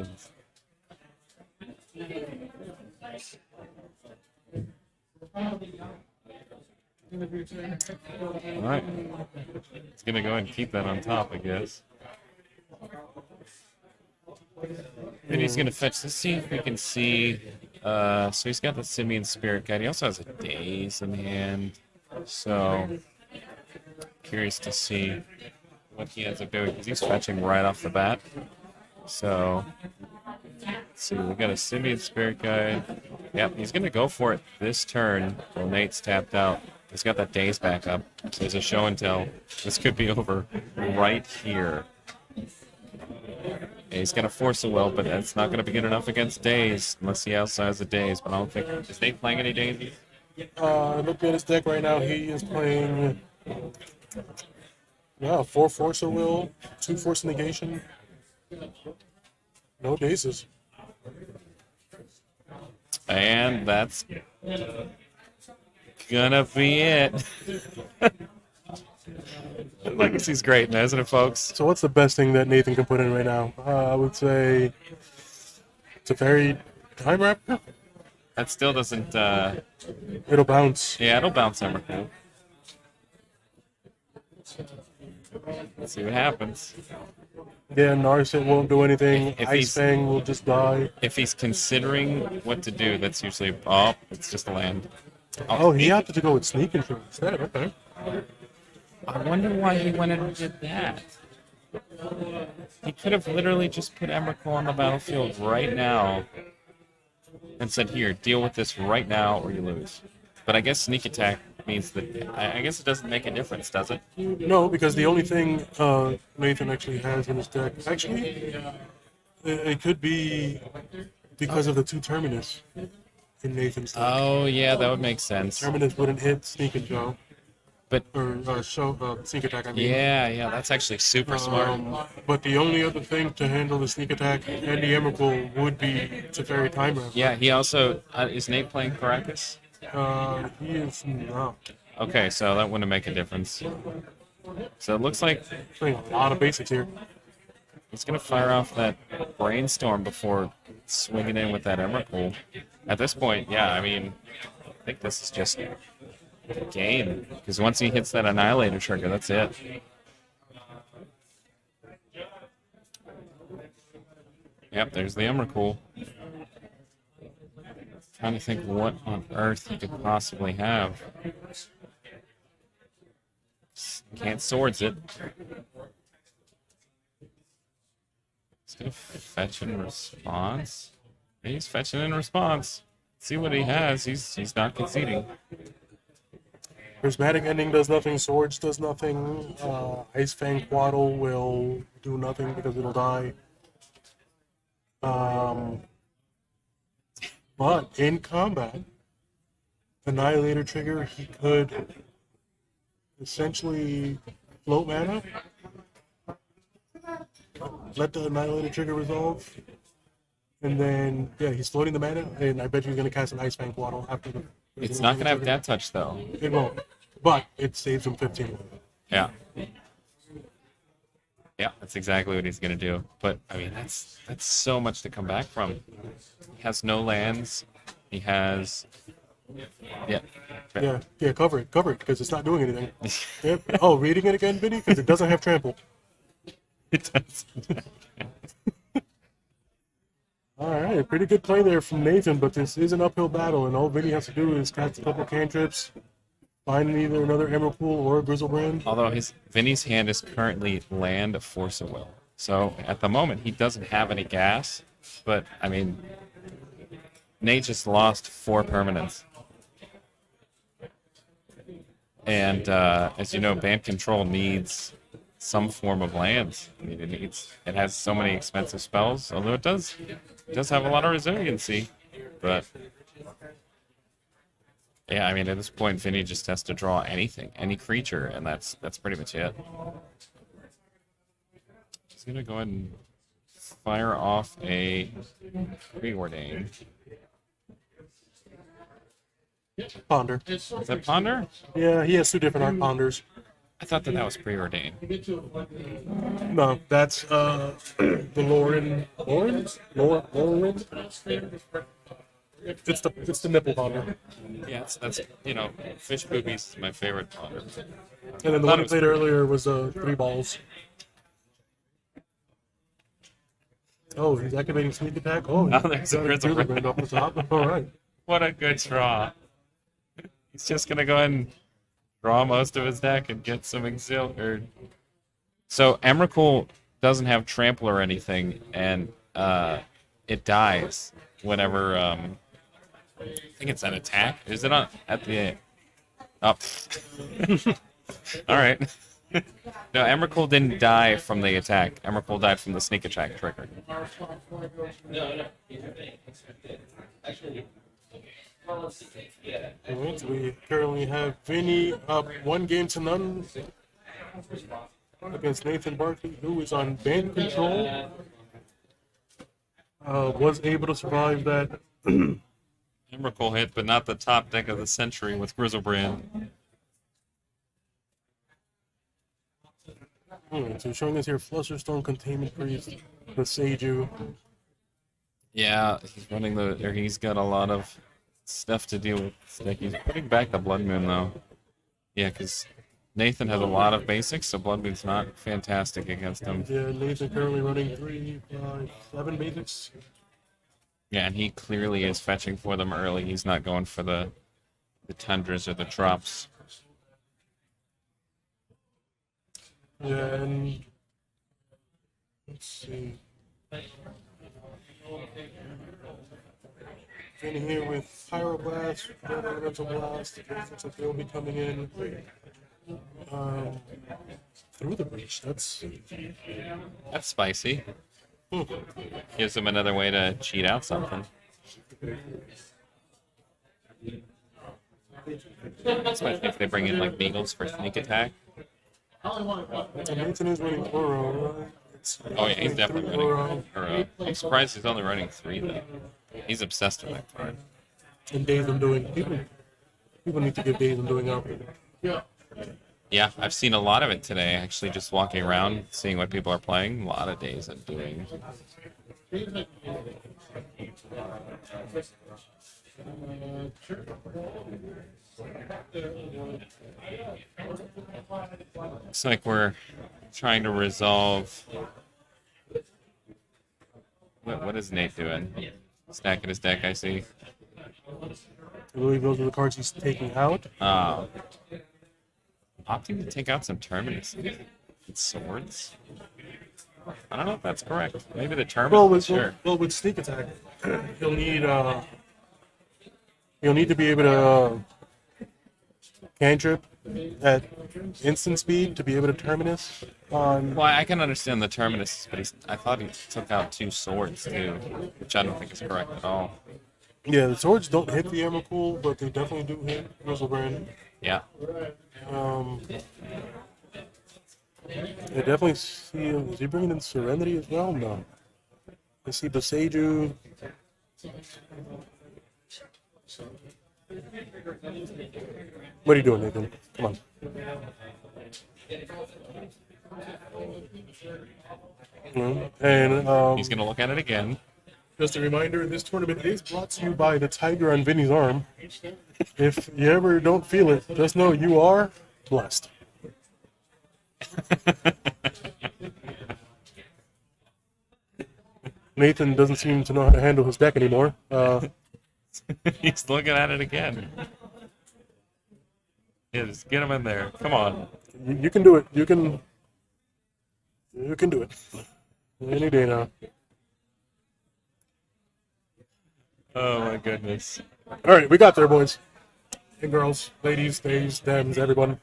happens. Alright. It's going to go ahead and keep that on top, I guess. Then he's going to fetch. Let's see if we can see. So he's got the Simian Spirit Guide. He also has a Daze in hand. So, curious to see what he ends up doing, because he's fetching right off the bat. So, let's see. We've got a Simian Spirit Guide. Yep, he's going to go for it this turn while Nate's tapped out. He's got that Daze back up. So there's a show and tell. This could be over right here. Yeah, he's going to force a will, but that's not going to be good enough against Daze unless he outsides the Daze. But I don't think. Is Nate playing any Daze? Looking at his deck right now, he is playing 4 Force of Will, 2 Force Negation, no Dazes. And that's gonna be it. Legacy's great, isn't it, folks? So what's the best thing that Nathan can put in right now? I would say it's a Fairy Time Wrapper. That still doesn't... It'll bounce. Yeah, it'll bounce Emrakul. Let's see what happens. Yeah, Narset won't do anything. If Ice Fang will just die. If he's considering what to do, that's usually... Oh, it's just a land. Oh, he opted to go with Sneak Intro instead. Okay. I wonder why he went and did that. He could have literally just put Emrakul on the battlefield right now and said, here, deal with this right now or you lose. But I guess sneak attack means that... I guess it doesn't make a difference, does it? No, because the only thing Nathan actually has in his deck... Actually, it could be because of the 2 Terminus in Nathan's deck. Oh, yeah, that would make sense. Terminus wouldn't hit Sneak and Joe. But Sneak Attack, I mean. Yeah, that's actually super smart. But the only other thing to handle the Sneak Attack and the Emrakul would be Teferi Time Wrap. Yeah, he also... is Nate playing Caracas? He is not. Okay, so that wouldn't make a difference. So it looks like Playing a lot of basics here. he's going to fire off that Brainstorm before swinging in with that Emrakul. At this point, yeah, I mean, I think this is just game. Because once he hits that Annihilator trigger, that's it. Yep, there's the Emrakul. Trying to think what on earth he could possibly have. Can't swords it. He's gonna fetch in response. He's fetching in response. See what he has. He's not conceding. Prismatic Ending does nothing. Swords does nothing. Ice Fang Quaddle will do nothing because it'll die. But in combat, Annihilator trigger, he could essentially float mana, let the Annihilator trigger resolve, and then, yeah, he's floating the mana, and I bet you're going to cast an Ice Fang Quaddle after the... It's not going to have Death Touch, though. It won't, but it saves him 15. Yeah. Yeah, that's exactly what he's going to do. But, I mean, that's so much to come back from. He has no lands. He has... Yeah. Yeah, cover it, because it's not doing anything. Yep. Oh, reading it again, Vinny? Because it doesn't have trample. It does. Alright, pretty good play there from Nathan, but this is an uphill battle, and all Vinny has to do is cast a couple cantrips, find either another Emrakul or a Grizzlebrand. Although Vinny's hand is currently land, Force of Will. So at the moment, he doesn't have any gas. But, I mean, Nate just lost 4 permanents. And, as you know, Bant Control needs some form of lands. I mean, it has so many expensive spells, although it does have a lot of resiliency. But... yeah, I mean, at this point, Vinny just has to draw anything, any creature, and that's pretty much it. He's going to go ahead and fire off a Preordain. Ponder. Is that Ponder? Yeah, he has 2 different Art Ponders. I thought that was preordained. No, that's the Lauren. It's the nipple powder. Yeah, that's fish boobies is my favorite powder. And then the Thought one it I was played pretty- earlier was 3 balls. Oh, he's activating sneak attack. Oh, Oh, there's a got Grizzle Grizzle Brand. Brand off the top. All right. What a good draw. He's just gonna go ahead and draw most of his deck and get some exil. So Emrakul doesn't have trample or anything, and it dies whenever I think it's an attack. Is it on at the up? All right. No, Emrakul didn't die from the attack. Emrakul died from the sneak attack trigger. Alright, so we currently have Vinny up 1-0 against Nathan Barkley, who is on Bant control. Was able to survive that. Emrakul hit, but not the top deck of the century with Grizzlebrand. Alright, so showing us here Flusterstone, Containment Priest, the Seiju. Yeah, he's got a lot of stuff to deal with. He's putting back the Blood Moon though. Yeah, because Nathan has a lot of basics, so Blood Moon's not fantastic against him. Yeah, Nathan currently running 3, 5, 7 basics. Yeah, and he clearly is fetching for them early. He's not going for the tundras or the drops. Yeah, and let's see. Vinny here with Pyroblast, Red Elemental Blast. Looks like they'll be coming in through the breach. That's spicy. Gives him another way to cheat out something. Especially if they bring in like Beagles for sneak attack. Nathan is running Oro. Oh yeah, he's definitely running. Oro. I'm surprised he's only running 3 though. He's obsessed with that card. And Days Undoing. People need to give Days Undoing out. Yeah, I've seen a lot of it today. Actually, just walking around, seeing what people are playing. A lot of days of doing. Looks like we're trying to resolve. What is Nate doing? Stacking his deck, I see. I believe those are the cards he's taking out. Opting to take out some Terminus and swords. I don't know if that's correct. Maybe the Terminus. Well, with sneak attack, he'll need to be able to cantrip at instant speed to be able to Terminus on. Well, I can understand the Terminus, but I thought he took out 2 swords too, which I don't think is correct at all. Yeah, the swords don't hit the Emrakul, but they definitely do hit Grizzlebrand. Yeah. I definitely see. Is he bringing in Serenity as well? No. I see the Seiju. What are you doing, Nathan? Come on. And He's gonna look at it again. just a reminder: this tournament is brought to you by the tiger on Vinny's arm. If you ever don't feel it, just know you are blessed. Nathan doesn't seem to know how to handle his deck anymore. He's looking at it again. Yeah, just get him in there. Come on. You can do it. You can do it. Any day now. Oh my goodness. All right, we got there, boys and girls, ladies, theys, thems, everyone.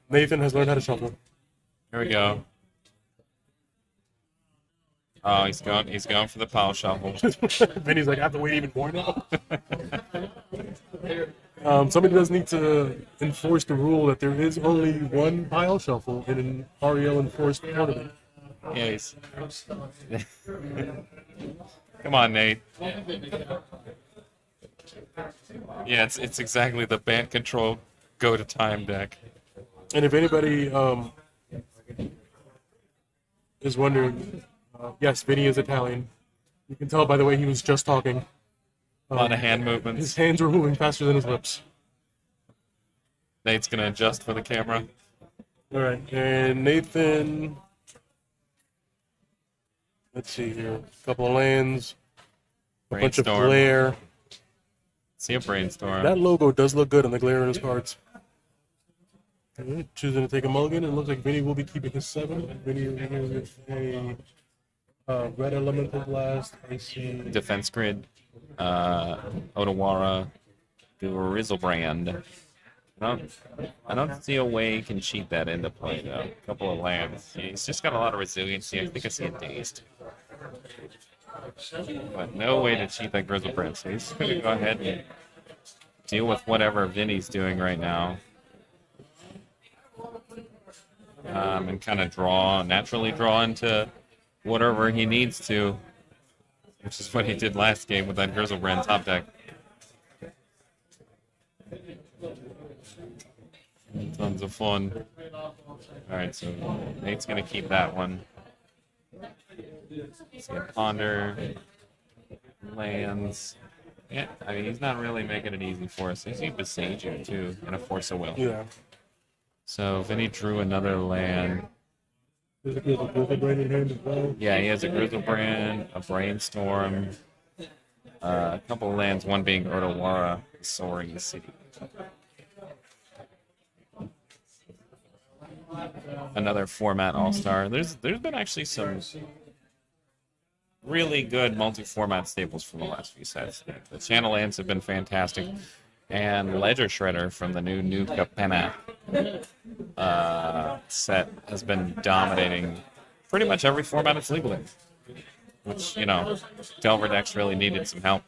Nathan has learned how to shuffle. Here we go. Oh, he's going for the power shuffle. Vinny's like, I have to wait even more now. Somebody does need to enforce the rule that there is only one pile shuffle in an REL enforced tournament. Yeah, he's... Come on, Nate. Yeah, it's exactly the Bant control Go to time deck. And if anybody is wondering, yes, Vinny is Italian. You can tell by the way he was just talking. A lot of hand His movements. hands were moving faster than his lips. Nate's gonna adjust for the camera. All right, and Nathan. Let's see here. A couple of lands, a bunch of Brainstorm. glare. See a brainstorm. That logo does look good on the glare in his cards. Alright, choosing to take a mulligan, and it looks like Vinny will be keeping his 7. Vinny is here with a red elemental blast. I see. Defense grid. Otawara. Grizzlebrand. I don't see a way he can cheat that into play though. A couple of lands. He's just got a lot of resiliency. I think I see it dazed. But no way to cheat that Grizzlebrand. So he's gonna go ahead and deal with whatever Vinny's doing right now. And kind of naturally draw into whatever he needs to, which is what he did last game with that Grizzlebrand top deck. Tons of fun. Alright, so Nate's going to keep that one. See a Ponder. Lands. Yeah, I mean, he's not really making it easy for us. He's going to Besage you, too, and a Force of Will. Yeah. So Vinny drew another land. There's a Grizzlebrand in hand as well. Yeah, he has a Grizzlebrand, a Brainstorm, a couple of lands, one being Otawara, Soaring City. Another format all-star. There's been actually some really good multi-format staples from the last few sets. The Channel lands have been fantastic, and Ledger Shredder from the new Capenna set has been dominating pretty much every format it's legal in. Which, Delver decks really needed some help,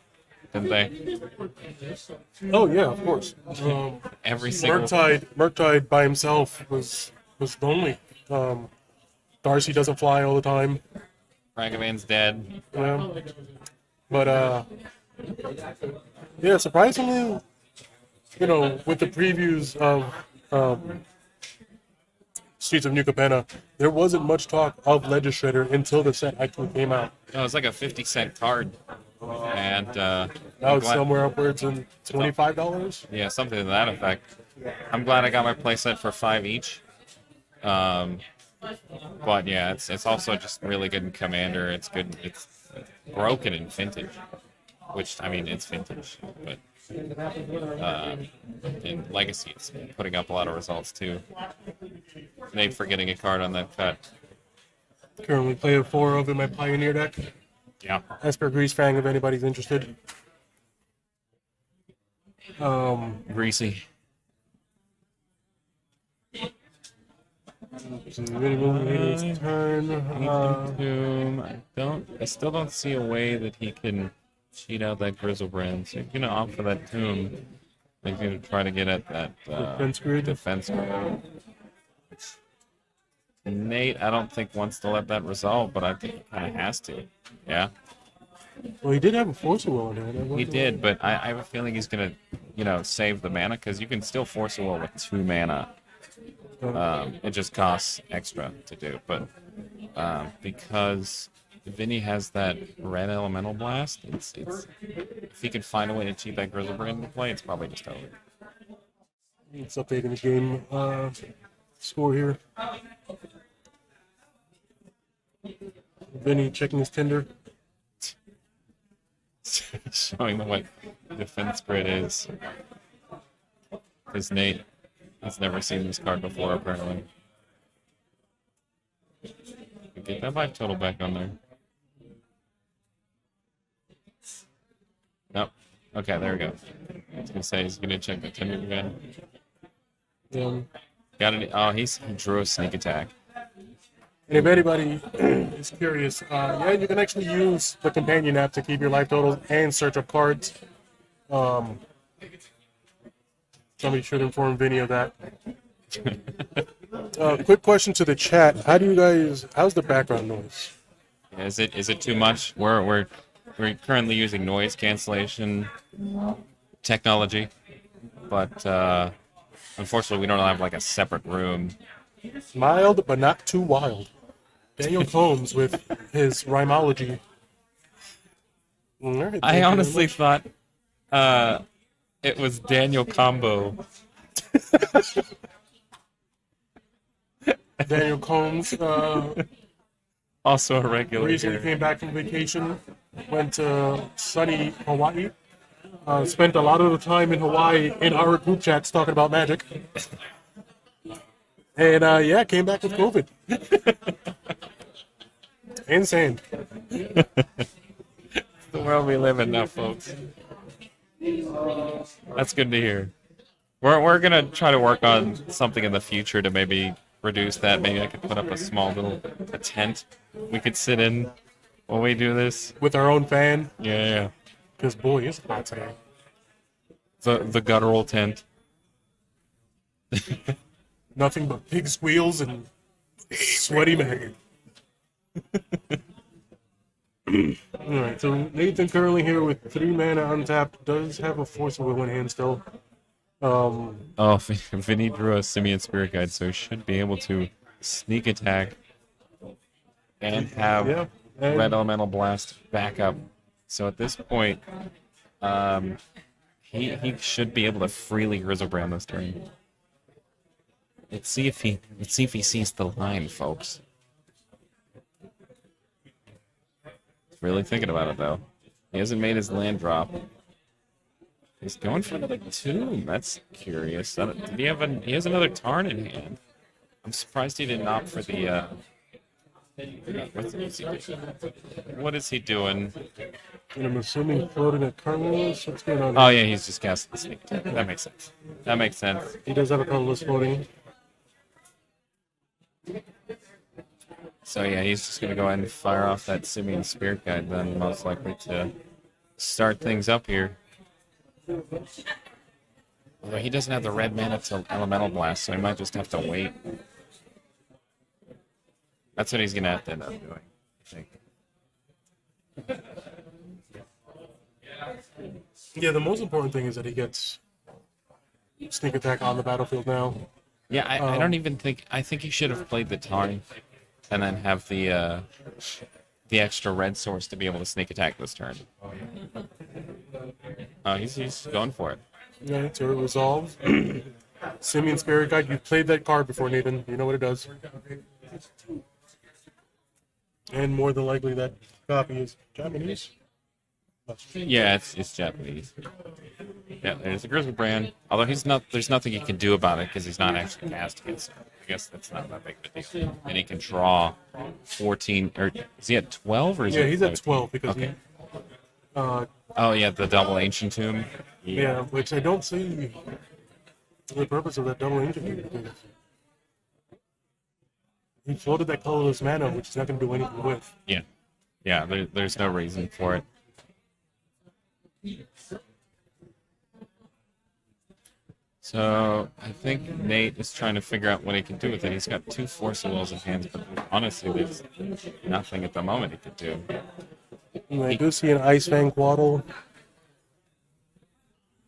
didn't they? Oh yeah, of course. Every single Murktide by himself was lonely. Darcy doesn't fly all the time. Ragavan's dead. Yeah. But yeah, surprisingly, with the previews of Streets of New Capenna, there wasn't much talk of Ledger Shredder until the set actually came out. No, it was like a 50-cent card. And Now it's somewhere upwards in $25. Yeah, something to that effect. I'm glad I got my playset for 5 each. But yeah, it's also just really good in Commander. It's good. It's broken in Vintage, which I mean it's Vintage, but in Legacy it's putting up a lot of results too. Nate for getting a card on that cut. Currently playing 4 of in my Pioneer deck. Yeah. Esper Grease Fang if anybody's interested. Greasy. Turn. I still don't see a way that he can cheat out that Grizzlebrand. So he's gonna opt for that tomb. He's gonna try to get at that defense grid. Nate, I don't think wants to let that resolve, but I think he kind of has to. Yeah. Well, he did have a Force of Will in there. He did, but I have a feeling he's gonna, save the mana because you can still Force a Will with 2 mana. It just costs extra to do, but because Vinny has that red elemental blast, it's if he could find a way to cheat that Grizzlebrand into play, it's probably just over. It's updating the game score here. Vinny checking his Tinder. Showing them what defense grid is. Because Nate has never seen this card before, apparently. Get that life total back on there. Nope. Okay, there we go. I was gonna say he's gonna check the Tinder again. Got it. Oh, he drew a sneak attack. And if anybody is curious, you can actually use the companion app to keep your life totals and search up cards. Somebody should inform Vinny of that. Quick question to the chat: how's the background noise? Yeah, is it too much? We're currently using noise cancellation technology, but Unfortunately, we don't have like a separate room. Mild, but not too wild. Daniel Combs with his rhymology. All right, thank I you very honestly much. thought it was Daniel Combo. Daniel Combs Also a regular recently here. came back from vacation, went to sunny Hawaii, spent a lot of the time in Hawaii in our group chats talking about Magic, and yeah, came back with COVID. Insane. The world we live in now, folks. That's good to hear. We're gonna try to work on something in the future to maybe reduce that. Maybe I could put up a small little a tent we could sit in while we do this. With our own fan, Yeah. because boy, it's hot today. The guttural tent. Nothing but pig squeals and sweaty man. Alright, so Nathan currently here with 3 mana untapped, does have a Force of Will in hand still. Oh, Vinny drew a Simian Spirit Guide, so he should be able to sneak attack and have Yeah, and Red Elemental Blast back up. So at this point, he should be able to freely Griselbrand this turn. Let's see if he sees the line, folks. Really thinking about it though. He hasn't made his land drop. He's going for another tomb. That's curious. Did he have he has another Tarn in hand. I'm surprised he didn't opt for the what is he doing? and I'm assuming floating at Carlos. What's going on? Oh yeah, he's just casting the sneak attack. That makes sense. That makes sense. He does have a Carlos floating. So yeah, he's just gonna go ahead and fire off that Simian Spirit Guide then, most likely to start things up here. Although he doesn't have the red mana to Elemental Blast, so he might just have to wait. That's what he's gonna have to end up doing, I think. Yeah, the most important thing is that he gets sneak attack on the battlefield now. Yeah, I don't even think. I think he should have played the Tarn, and then have the extra red source to be able to sneak attack this turn. He's going for it. Yeah, to resolve. Simian Spirit Guide, you've played that card before, Nathan. You know what it does. And more than likely that copy is Japanese. Yeah, it's Japanese. Yeah, there's a Griselbrand. Although there's nothing he can do about it because he's not actually casting it. So I guess that's not that big of a deal. And he can draw 14, or is he at 12 or is he Yeah, he's at 13? 12 because Okay. he, Oh yeah, the double ancient tomb. yeah, which I don't see the purpose of that double engine. Because he floated that colorless mana, which he's not going to do anything with. Yeah. There's no reason for it. So I think Nate is trying to figure out what he can do with it. He's got 2 Force of Wills in hands, but honestly, there's nothing at the moment he could do. And I do see an Ice Fang Quaddle,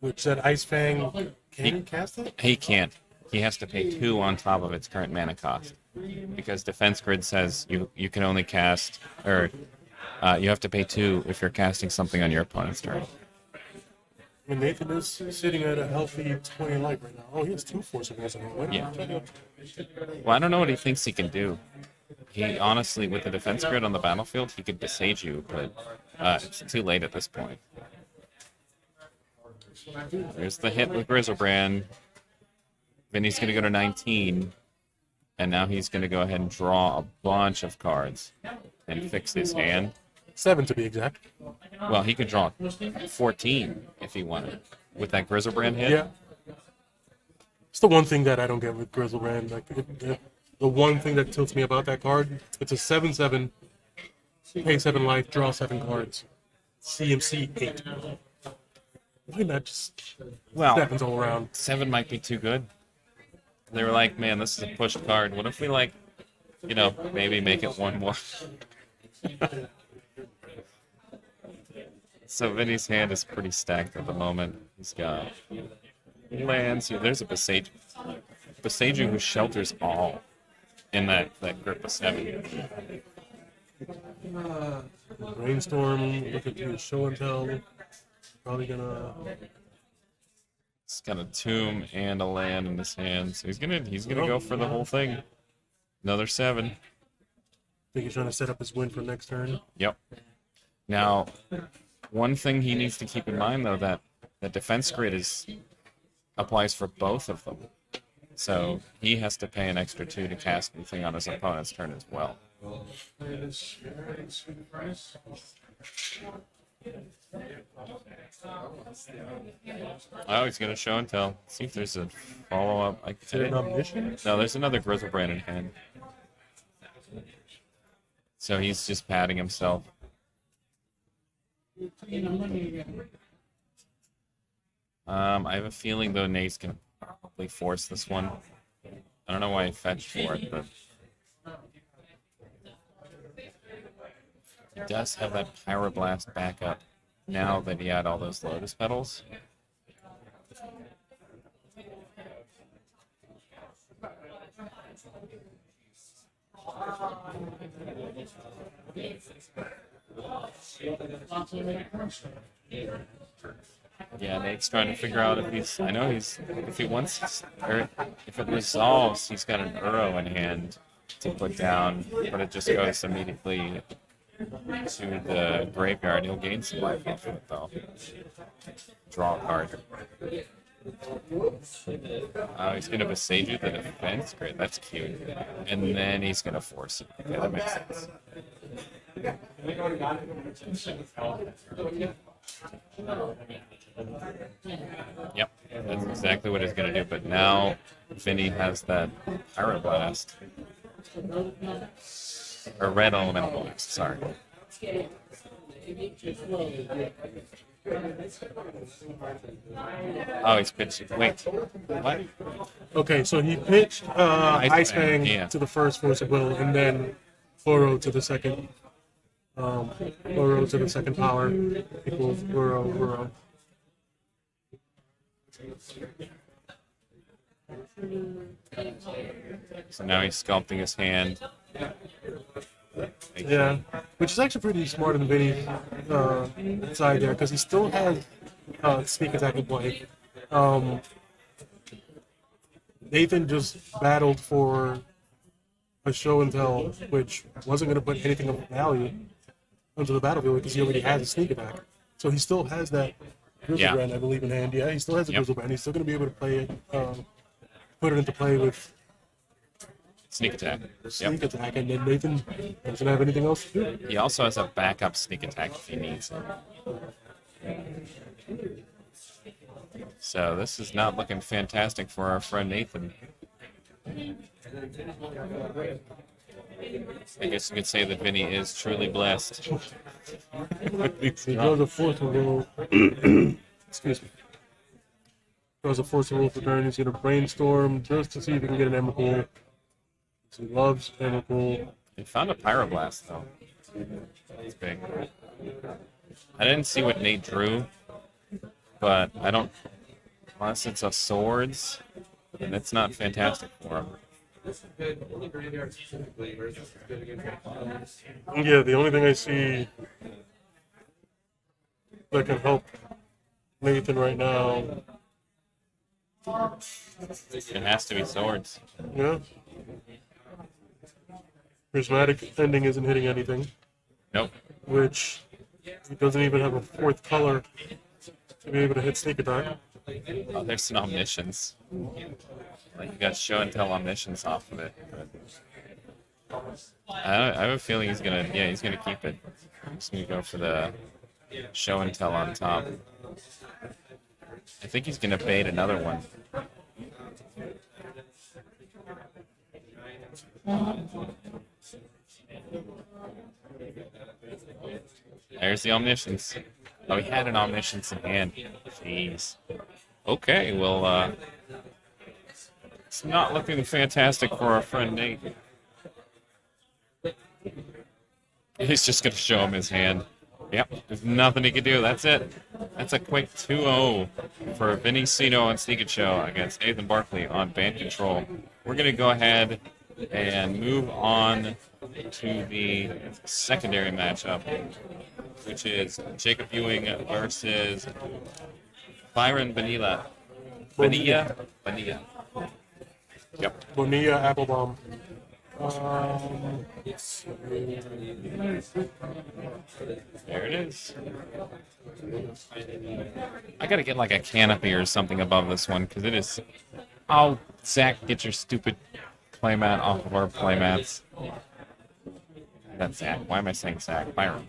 which that Ice Fang, can he cast it? He can't. He has to pay 2 on top of its current mana cost, because Defense Grid says you can only cast, or you have to pay 2 if you're casting something on your opponent's turn. And Nathan is sitting at a healthy 20 life right now. Oh, he has 2 Force of Wills in hand. Yeah. Well, I don't know what he thinks he can do. He honestly, with the Defense Grid on the battlefield, he could besage you, but it's too late at this point. There's the hit with Griselbrand. Vinny's going to go to 19, and now he's going to go ahead and draw a bunch of cards and fix his hand. 7 to be exact. Well, he could draw 14 if he wanted with that Griselbrand hit. Yeah. It's the one thing that I don't get with Griselbrand. Like, the one thing that tilts me about that card, it's a 7/7, pay 7 life, draw 7 cards. CMC 8. Why not just Well, happens all around? 7 might be too good. They were like, man, this is a pushed card. What if we, like, maybe make it 1/1? So Vinny's hand is pretty stacked at the moment. He's got lands. There's a Besage. Boseiju who shelters all in that group of 7. Brainstorm, look at the show and tell. Probably gonna. He's got a tomb and a land in his hand, so he's gonna go for the whole thing. Another 7. Think he's trying to set up his win for next turn. Yep. Now, one thing he needs to keep in mind though, that the defense grid applies for both of them. So he has to pay an extra 2 to cast anything on his opponent's turn as well. Oh, he's gonna show and tell. See if there's a follow-up. Is it an omniscience? No, there's another Grizzlebrand in hand. So he's just patting himself. I have a feeling though Nate's gonna probably force this one. I don't know why he fetched for it, but he does have that Pyroblast backup now that he had all those Lotus Petals. Yeah, Nate's trying to figure out if he's. I know he's. If he wants, or if it resolves, he's got an Uro in hand to put down, but it just goes immediately to the graveyard. He'll gain some life off of it, though. Draw a card. He's going to Boseiju the defense. Great, that's cute. And then he's going to force it. Okay, that makes sense. Yep, that's exactly what he's going to do. But now Vinny has that Pyroblast. Or Red Elemental Blast, sorry. Oh, he's pitched. Wait, what? Okay, so he pitched Ice Fang yeah. to the first Force of Will, and then Uro to the second. Uro to the second power equals Uro. So now he's sculpting his hand. Yeah, which is actually pretty smart on Vinny's side there, because he still has sneak attack in play. Nathan just battled for a show and tell, which wasn't going to put anything of value onto the battlefield because he already has a sneak attack. So he still has that Grizzlebrand, I believe, in hand. Yeah, he still has a Grizzlebrand. He's still going to be able to play it, put it into play with sneak attack. Sneak attack, and then Nathan doesn't have anything else to do. He also has a backup sneak attack if he needs it. So this is not looking fantastic for our friend Nathan. I guess you could say that Vinny is truly blessed. He draws a force of will. Excuse me. Draws a force of will for turn. He's going to brainstorm just to see if he can get an Emrakul. He loves Emrakul. He found a Pyroblast, though. That's big. I didn't see what Nate drew, but I don't... Unless it's a Swords, then it's not fantastic for him. Yeah, the only thing I see that can help Nathan right now... It has to be Swords. Yeah. Prismatic Ending isn't hitting anything. Nope. Which he doesn't even have a fourth color to be able to hit sneak attack. Oh, there's an Omniscience. Like you got Show and Tell Omniscience off of it. But I have a feeling he's gonna keep it. He's gonna go for the Show and Tell on top. I think he's gonna bait another one. There's the Omniscience. Oh, he had an Omniscience in hand. Jeez. Okay, well, it's not looking fantastic for our friend Nate. He's just going to show him his hand. Yep, there's nothing he can do. That's it. That's a quick 2-0 for Vinny, Seno, and Sneak Show against Nathan Barkley on Bant Control. We're going to go ahead and move on to the secondary matchup, which is Jacob Ewing versus Byron Vanilla. Vanilla? Vanilla. Yep. Bonilla Applebaum. There it is. I gotta get like a canopy or something above this one because it is. Oh, Zach, get your stupid playmat off of our playmats. That's Zach. Why am I saying Zach? Byron.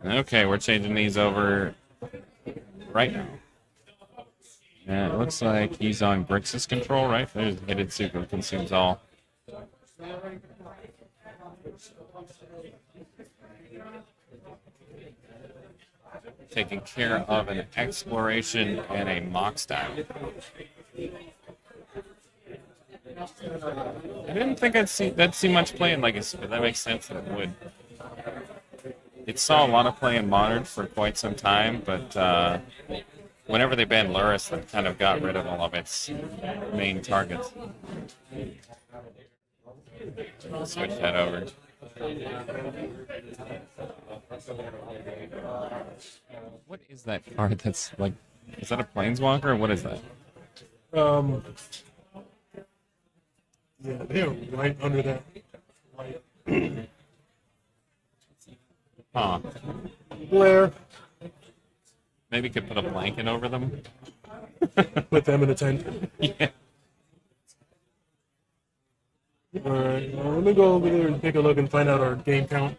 Okay, we're changing these over right now. Yeah, it looks like he's on Grixis control, right? There's Hidetsugu consumes all. Taking care of an exploration and a mock style. I didn't think that'd see much play in Legacy, but that makes sense that it would. It saw a lot of play in Modern for quite some time, but whenever they banned Luris, that kind of got rid of all of its main targets. Switch that over. What is that card that's like, is that a Planeswalker or what is that? Yeah, they're right under that light. Huh. Blair. Maybe could put a blanket over them. Put them in a tent. Yeah. Alright, let me go over there and take a look and find out our game count.